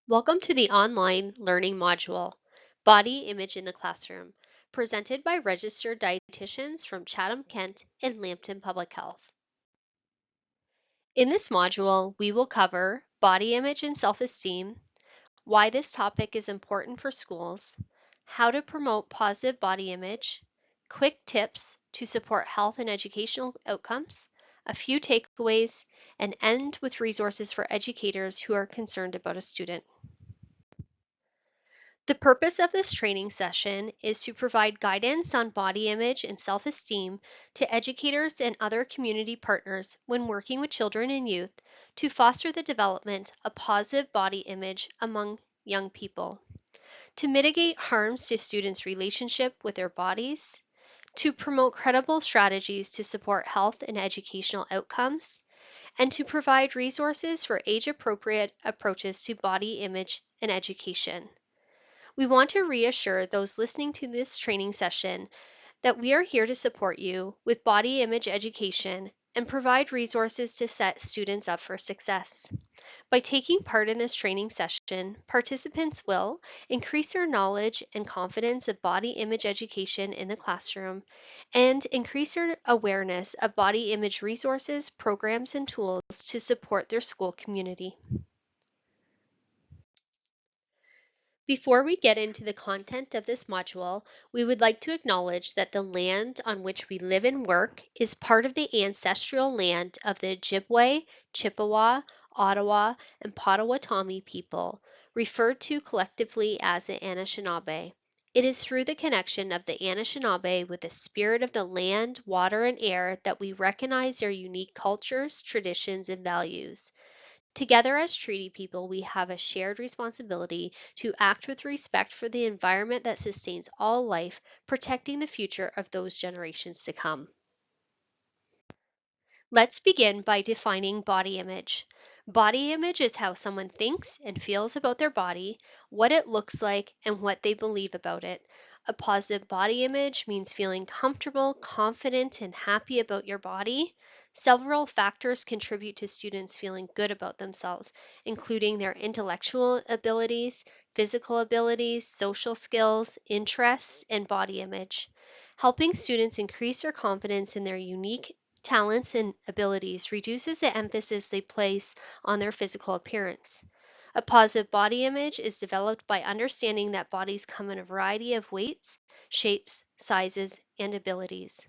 Welcome to the online learning module, Body Image in the Classroom, presented by registered dietitians from Chatham-Kent and Lambton Public Health. In this module, we will cover body image and self-esteem, why this topic is important for schools, how to promote positive body image, quick tips to support health and educational outcomes, a few takeaways, and end with resources for educators who are concerned about a student. The purpose of this training session is to provide guidance on body image and self-esteem to educators and other community partners when working with children and youth to foster the development of positive body image among young people, to mitigate harms to students' relationship with their bodies, to promote credible strategies to support health and educational outcomes, and to provide resources for age-appropriate approaches to body image and education. We want to reassure those listening to this training session that we are here to support you with body image education and provide resources to set students up for success. By taking part in this training session, participants will increase their knowledge and confidence of body image education in the classroom and increase their awareness of body image resources, programs, and tools to support their school community. Before we get into the content of this module, we would like to acknowledge that the land on which we live and work is part of the ancestral land of the Ojibwe, Chippewa, Ottawa, and Potawatomi people, referred to collectively as the Anishinaabe. It is through the connection of the Anishinaabe with the spirit of the land, water, and air that we recognize their unique cultures, traditions, and values. Together as treaty people, we have a shared responsibility to act with respect for the environment that sustains all life, protecting the future of those generations to come. Let's begin by defining body image. Body image is how someone thinks and feels about their body, what it looks like, and what they believe about it. A positive body image means feeling comfortable, confident, and happy about your body. Several factors contribute to students feeling good about themselves, including their intellectual abilities, physical abilities, social skills, interests, and body image. Helping students increase their confidence in their unique talents and abilities reduces the emphasis they place on their physical appearance. A positive body image is developed by understanding that bodies come in a variety of weights, shapes, sizes, and abilities.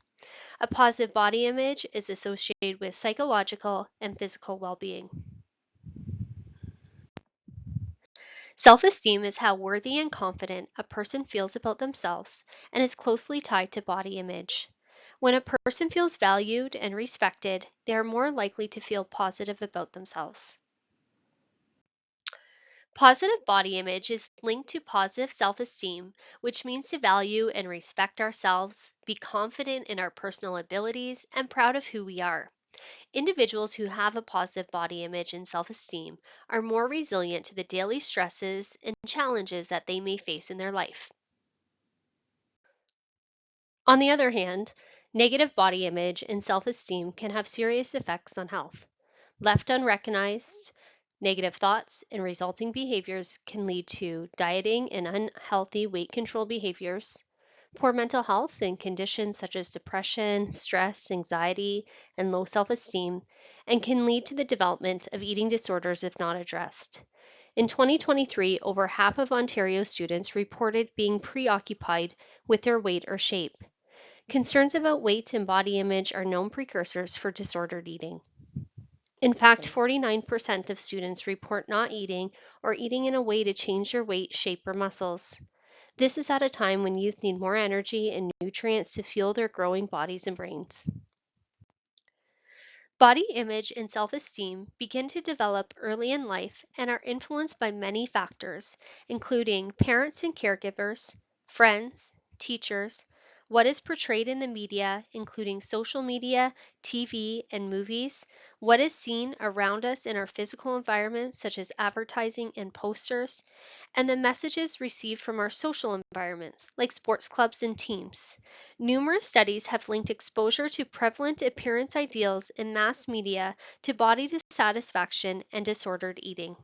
A positive body image is associated with psychological and physical well-being. Self-esteem is how worthy and confident a person feels about themselves and is closely tied to body image. When a person feels valued and respected, they are more likely to feel positive about themselves. Positive body image is linked to positive self-esteem, which means to value and respect ourselves, be confident in our personal abilities, and proud of who we are. Individuals who have a positive body image and self-esteem are more resilient to the daily stresses and challenges that they may face in their life. On the other hand, negative body image and self-esteem can have serious effects on health. Left unrecognized, negative thoughts and resulting behaviors can lead to dieting and unhealthy weight control behaviors, poor mental health and conditions such as depression, stress, anxiety, and low self-esteem, and can lead to the development of eating disorders if not addressed. In 2023, over half of Ontario students reported being preoccupied with their weight or shape. Concerns about weight and body image are known precursors for disordered eating. In fact, 49% of students report not eating or eating in a way to change their weight, shape, or muscles. This is at a time when youth need more energy and nutrients to fuel their growing bodies and brains. Body image and self-esteem begin to develop early in life and are influenced by many factors, including parents and caregivers, friends, teachers, what is portrayed in the media, including social media, TV, and movies, what is seen around us in our physical environment, such as advertising and posters, and the messages received from our social environments, like sports clubs and teams. Numerous studies have linked exposure to prevalent appearance ideals in mass media to body dissatisfaction and disordered eating.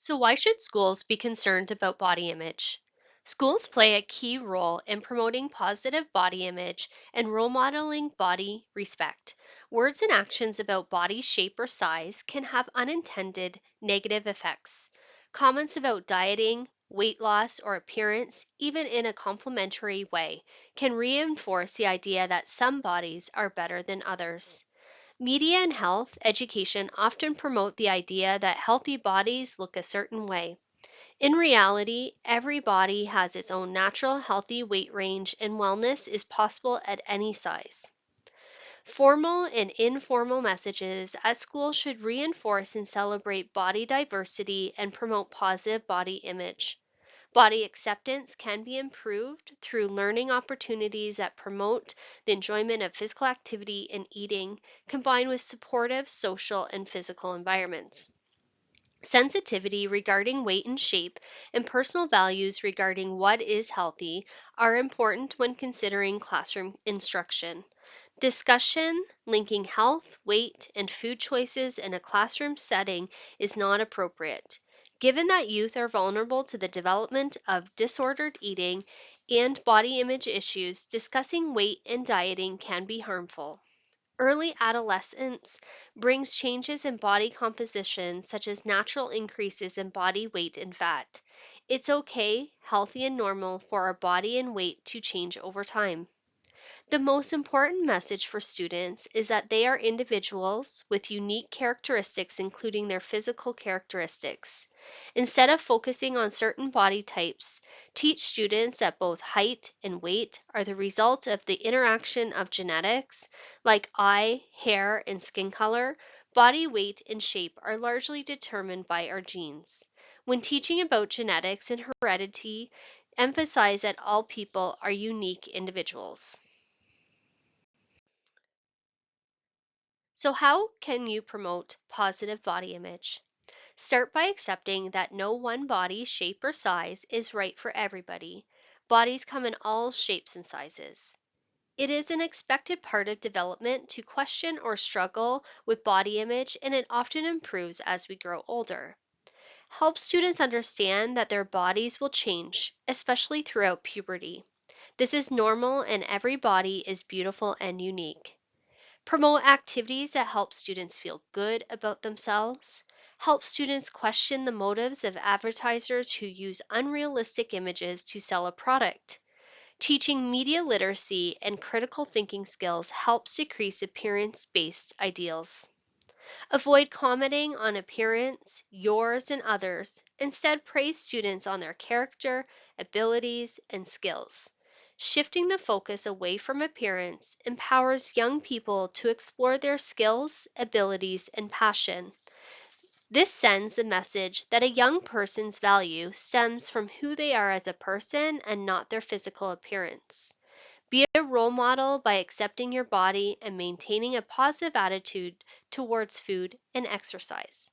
So, why should schools be concerned about body image? Schools play a key role in promoting positive body image and role modeling body respect. Words and actions about body shape or size can have unintended negative effects. Comments about dieting, weight loss, or appearance, even in a complimentary way, can reinforce the idea that some bodies are better than others. Media and health education often promote the idea that healthy bodies look a certain way. In reality, every body has its own natural healthy weight range, and wellness is possible at any size. Formal and informal messages at school should reinforce and celebrate body diversity and promote positive body image. Body acceptance can be improved through learning opportunities that promote the enjoyment of physical activity and eating, combined with supportive social and physical environments. Sensitivity regarding weight and shape and personal values regarding what is healthy are important when considering classroom instruction. Discussion linking health, weight, and food choices in a classroom setting is not appropriate. Given that youth are vulnerable to the development of disordered eating and body image issues, discussing weight and dieting can be harmful. Early adolescence brings changes in body composition, such as natural increases in body weight and fat. It's okay, healthy, and normal for our body and weight to change over time. The most important message for students is that they are individuals with unique characteristics, including their physical characteristics. Instead of focusing on certain body types, teach students that both height and weight are the result of the interaction of genetics, like eye, hair, and skin color. Body weight and shape are largely determined by our genes. When teaching about genetics and heredity, emphasize that all people are unique individuals. So, how can you promote positive body image? Start by accepting that no one body shape or size is right for everybody. Bodies come in all shapes and sizes. It is an expected part of development to question or struggle with body image, and it often improves as we grow older. Help students understand that their bodies will change, especially throughout puberty. This is normal, and every body is beautiful and unique. Promote activities that help students feel good about themselves. Help students question the motives of advertisers who use unrealistic images to sell a product. Teaching media literacy and critical thinking skills helps decrease appearance based ideals. Avoid commenting on appearance, yours, and others. Instead, praise students on their character, abilities, and skills. Shifting the focus away from appearance empowers young people to explore their skills, abilities, and passion. This sends a message that a young person's value stems from who they are as a person and not their physical appearance. Be a role model by accepting your body and maintaining a positive attitude towards food and exercise.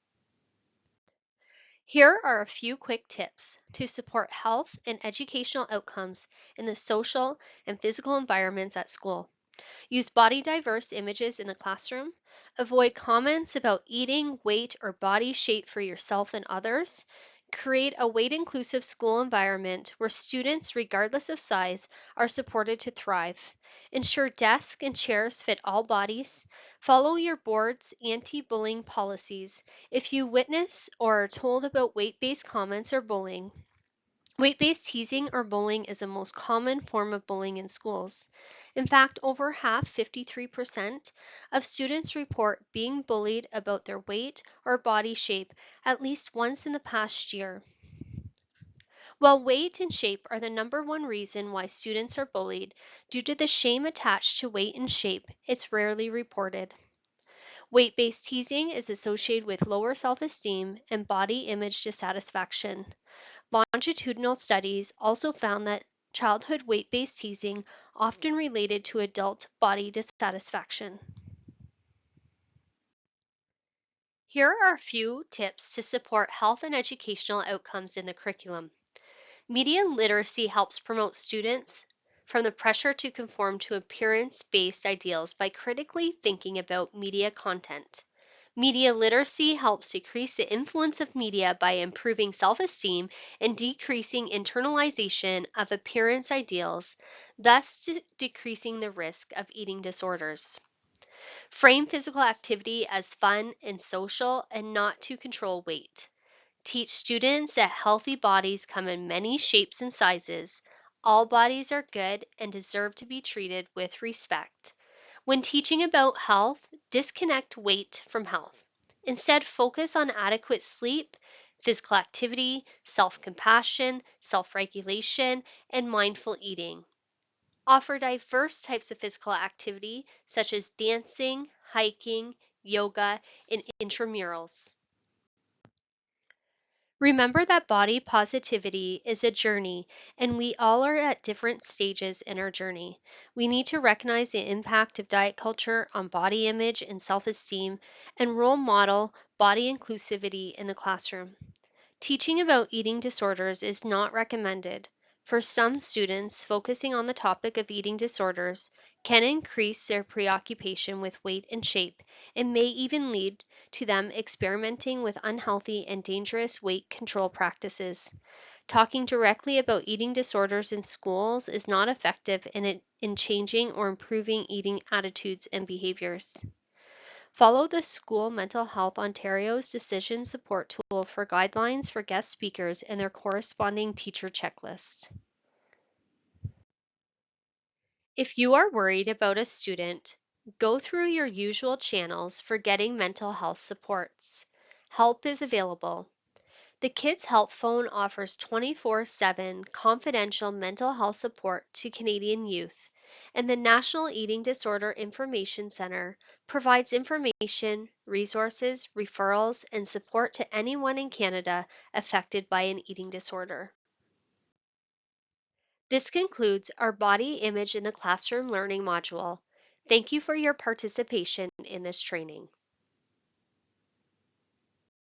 Here are a few quick tips to support health and educational outcomes in the social and physical environments at school. Use body diverse images in the classroom. Avoid comments about eating, weight, or body shape for yourself and others. Create a weight inclusive school environment where students, regardless of size, are supported to thrive. Ensure desks and chairs fit all bodies. Follow your board's anti bullying policies. If you witness or are told about weight based comments or bullying, weight-based teasing or bullying is the most common form of bullying in schools. In fact, over half, 53%, of students report being bullied about their weight or body shape at least once in the past year. While weight and shape are the number one reason why students are bullied, due to the shame attached to weight and shape, it's rarely reported. Weight-based teasing is associated with lower self-esteem and body image dissatisfaction. Longitudinal studies also found that childhood weight-based teasing often related to adult body dissatisfaction. Here are a few tips to support health and educational outcomes in the curriculum. Media literacy helps promote students from the pressure to conform to appearance-based ideals by critically thinking about media content. Media literacy helps decrease the influence of media by improving self esteem and decreasing internalization of appearance ideals, thus decreasing the risk of eating disorders. Frame physical activity as fun and social and not to control weight. Teach students that healthy bodies come in many shapes and sizes. All bodies are good and deserve to be treated with respect. When teaching about health, disconnect weight from health. Instead, focus on adequate sleep, physical activity, self compassion, self regulation, and mindful eating. Offer diverse types of physical activity such as dancing, hiking, yoga, and intramurals. Remember that body positivity is a journey, and we all are at different stages in our journey. We need to recognize the impact of diet culture on body image and self esteem and role model body inclusivity in the classroom. Teaching about eating disorders is not recommended. For some students, focusing on the topic of eating disorders can increase their preoccupation with weight and shape and may even lead to them experimenting with unhealthy and dangerous weight control practices. Talking directly about eating disorders in schools is not effective in changing or improving eating attitudes and behaviors. Follow the School Mental Health Ontario's decision support tool for guidelines for guest speakers and their corresponding teacher checklist. If you are worried about a student, go through your usual channels for getting mental health supports. Help is available. The Kids Help Phone offers 24/7 confidential mental health support to Canadian youth, and the National Eating Disorder Information Centre provides information, resources, referrals, and support to anyone in Canada affected by an eating disorder. This concludes our Body Image in the Classroom Learning module. Thank you for your participation in this training.